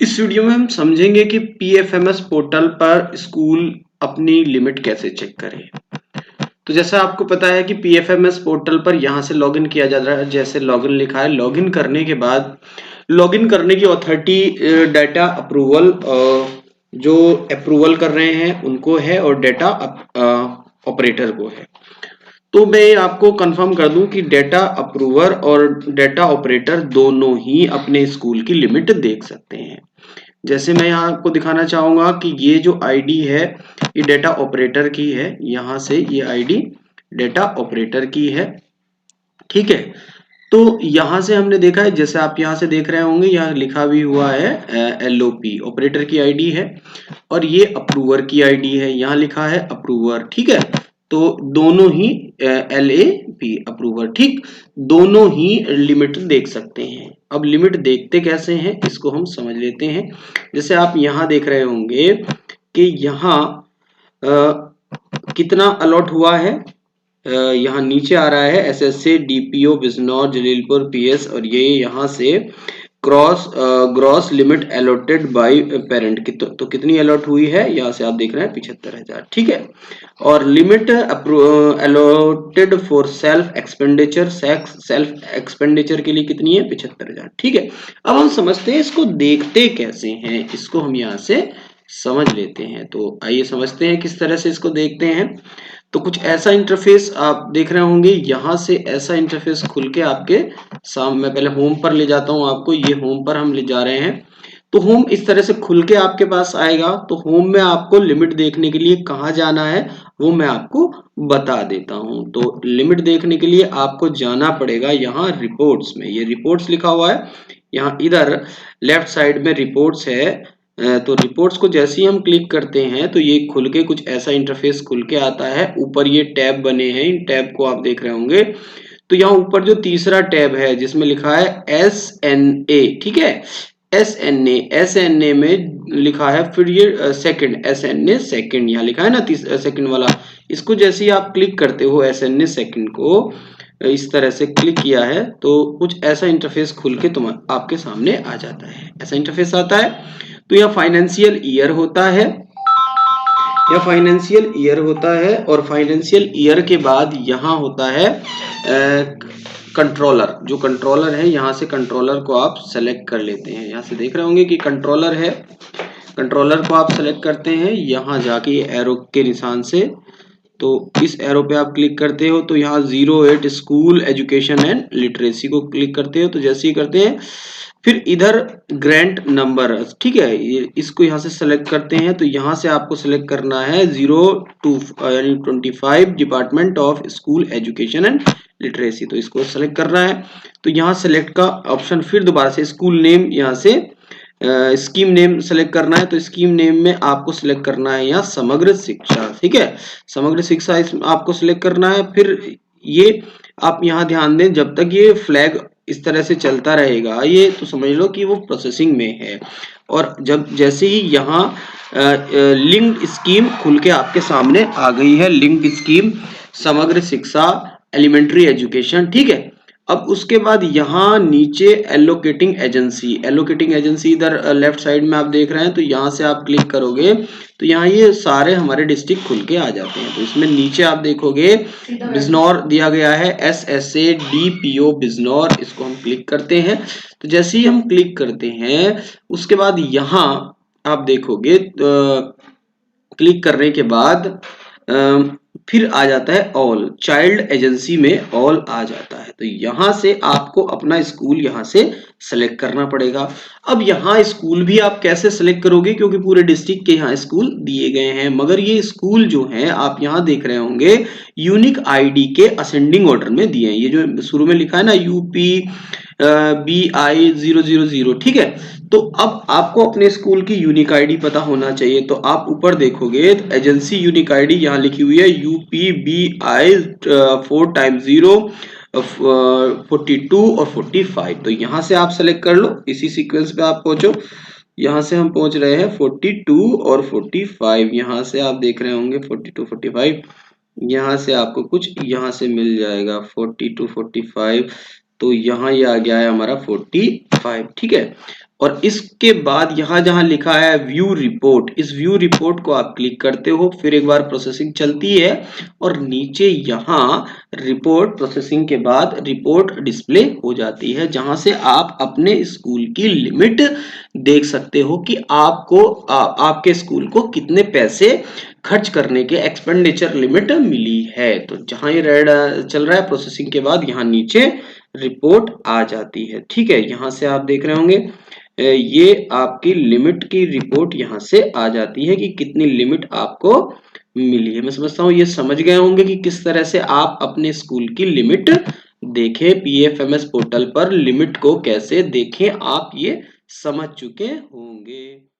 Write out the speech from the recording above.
इस वीडियो में हम समझेंगे कि पीएफएमएस पोर्टल पर स्कूल अपनी लिमिट कैसे चेक करे। तो जैसा आपको पता है कि पीएफएमएस पोर्टल पर यहाँ से लॉगिन किया जा रहा है। जैसे लॉगिन लिखा है, लॉगिन करने के बाद लॉगिन करने की अथॉरिटी डाटा अप्रूवल जो अप्रूवल कर रहे हैं उनको है और डाटा ऑपरेटर को है। तो मैं आपको कंफर्म कर दूं कि डाटा अप्रूवर और डाटा ऑपरेटर दोनों ही अपने स्कूल की लिमिट देख सकते हैं। जैसे मैं यहाँ आपको दिखाना चाहूंगा कि ये जो आईडी है ये डाटा ऑपरेटर की है। यहाँ से ये आईडी डाटा ऑपरेटर की है, ठीक है। तो यहाँ से हमने देखा है, जैसे आप यहाँ से देख रहे होंगे, यहाँ लिखा भी हुआ है एलओपी ऑपरेटर की आईडी है और ये अप्रूवर की आईडी है, यहाँ लिखा है अप्रूवर, ठीक है। तो दोनों ही एलएपी अप्रूवर, ठीक, दोनों ही लिमिट देख सकते हैं। अब लिमिट देखते कैसे हैं इसको हम समझ लेते हैं। जैसे आप यहाँ देख रहे होंगे कि यहाँ कितना अलॉट हुआ है, यहाँ नीचे आ रहा है SSC DPO Bijnor Jalilpur PS और ये यहाँ से gross limit allotted by parent की तो कितनी अलॉट हुई है, यहाँ से आप देख रहे हैं 75,000, ठीक है। और limit allotted for self expenditure के लिए कितनी है, 75,000, ठीक है। अब हम समझते हैं इसको देखते कैसे हैं, इसको हम यहाँ से समझ लेते हैं। तो आइए समझते हैं किस तरह से इसको देखते हैं। तो कुछ ऐसा इंटरफेस आप देख रहे होंगे, यहाँ से ऐसा इंटरफेस खुल के आपके सामने, मैं पहले होम पर ले जाता हूँ आपको, ये होम पर हम ले जा रहे हैं। तो होम इस तरह से खुल के आपके पास आएगा। तो होम में आपको लिमिट देखने के लिए कहाँ जाना है वो मैं आपको बता देता हूँ। तो लिमिट देखने के लिए आपको जाना पड़ेगा यहाँ रिपोर्ट्स में, ये रिपोर्ट्स लिखा हुआ है, यहाँ इधर लेफ्ट साइड में रिपोर्ट्स है। तो रिपोर्ट्स को जैसे ही हम क्लिक करते हैं तो ये खुल के कुछ ऐसा इंटरफेस खुल के आता है। ऊपर ये टैब बने हैं, इन टैब को आप देख रहे होंगे। तो यहाँ ऊपर जो तीसरा टैब है जिसमें लिखा है SNA, ठीक है, SNA में लिखा है, फिर ये सेकंड SNA सेकंड यहाँ लिखा है ना, सेकंड वाला, इसको जैसे ही आप क्लिक करते हो SNA सेकंड को, इस तरह से क्लिक किया है तो कुछ ऐसा इंटरफेस खुल के आपके सामने आ जाता है, ऐसा इंटरफेस आता है। तो यह फाइनेंशियल ईयर होता है, यह फाइनेंशियल ईयर होता है और फाइनेंशियल ईयर के बाद यहाँ होता है कंट्रोलर। जो कंट्रोलर है, यहाँ से कंट्रोलर को आप सेलेक्ट कर लेते हैं। यहाँ से देख रहे होंगे कि कंट्रोलर है, कंट्रोलर को आप सेलेक्ट करते हैं यहाँ जाके एरो के निशान से। तो इस एरो पे आप क्लिक करते हो तो यहाँ 08 स्कूल एजुकेशन एंड लिटरेसी को क्लिक करते हो। तो जैसे ही करते हैं फिर इधर ग्रांट नंबर, ठीक है, इसको यहाँ से सेलेक्ट करते हैं। तो यहाँ से आपको सेलेक्ट करना है 025 department of school education and literacy, तो इसको सेलेक्ट करना है। तो यहाँ सेलेक्ट का ऑप्शन, फिर दोबारा से स्कूल नेम, यहाँ से स्कीम नेम सेलेक्ट करना है। तो स्कीम नेम में आपको सिलेक्ट करना है यहाँ समग्र शिक्षा, ठीक है, समग्र शिक्षा इसमें आपको सिलेक्ट करना है। फिर ये आप यहाँ ध्यान दें, जब तक ये फ्लैग इस तरह से चलता रहेगा ये तो समझ लो कि वो प्रोसेसिंग में है। और जब जैसे ही यहाँ लिंक्ड स्कीम खुल के आपके सामने आ गई है, लिंक्ड स्कीम समग्र शिक्षा एलिमेंट्री एजुकेशन, ठीक है। अब उसके बाद यहाँ नीचे एलोकेटिंग एजेंसी, एलोकेटिंग एजेंसी इधर लेफ्ट साइड में आप देख रहे हैं। तो यहाँ से आप क्लिक करोगे तो यहाँ ये सारे हमारे डिस्ट्रिक्ट खुल के आ जाते हैं। तो इसमें नीचे आप देखोगे बिजनौर दिया गया है, SSA DPO बिजनौर, इसको हम क्लिक करते हैं। तो जैसे ही हम क्लिक करते हैं उसके बाद यहाँ आप देखोगे क्लिक करने के बाद फिर आ जाता है ऑल, चाइल्ड एजेंसी में ऑल आ जाता है। तो यहाँ से आपको अपना स्कूल यहाँ से सेलेक्ट करना पड़ेगा। अब यहाँ स्कूल भी आप कैसे सेलेक्ट करोगे, क्योंकि पूरे डिस्ट्रिक्ट के यहाँ स्कूल दिए गए हैं, मगर ये स्कूल जो हैं आप यहाँ देख रहे होंगे यूनिक आईडी के असेंडिंग ऑर्डर में दिए हैं। ये जो शुरू में लिखा है ना UP BI 000, ठीक है। तो अब आपको अपने स्कूल की यूनिक आईडी पता होना चाहिए। तो आप ऊपर देखोगे तो एजेंसी यूनिक आईडी यहाँ लिखी हुई है UP BI 4 टाइम्स 0 42 और 45। तो यहाँ से आप सेलेक्ट कर लो, इसी सीक्वेंस पे आप पहुंचो। यहाँ से हम पहुंच रहे हैं 42 और 45, यहाँ से आप देख रहे होंगे 42 45, यहाँ से आपको कुछ यहाँ से मिल जाएगा 42 45। तो यहाँ ये आ गया है हमारा 45, ठीक है। और इसके बाद यहाँ जहाँ लिखा है व्यू रिपोर्ट, इस व्यू रिपोर्ट को आप क्लिक करते हो, फिर एक बार प्रोसेसिंग चलती है और नीचे यहाँ रिपोर्ट प्रोसेसिंग के बाद रिपोर्ट डिस्प्ले हो जाती है, जहां से आप अपने स्कूल की लिमिट देख सकते हो कि आपको आपके स्कूल को कितने पैसे खर्च करने के एक्सपेंडिचर लिमिट मिली है। तो जहां ये रेड चल रहा है प्रोसेसिंग के बाद यहाँ नीचे रिपोर्ट आ जाती है। ठीक है, यहाँ से आप देख रहे होंगे ये आपकी लिमिट की रिपोर्ट यहाँ से आ जाती है कि कितनी लिमिट आपको मिली है। मैं समझता हूँ ये समझ गए होंगे कि किस तरह से आप अपने स्कूल की लिमिट देखें, पीएफएमएस पोर्टल पर लिमिट को कैसे देखें, आप ये समझ चुके होंगे।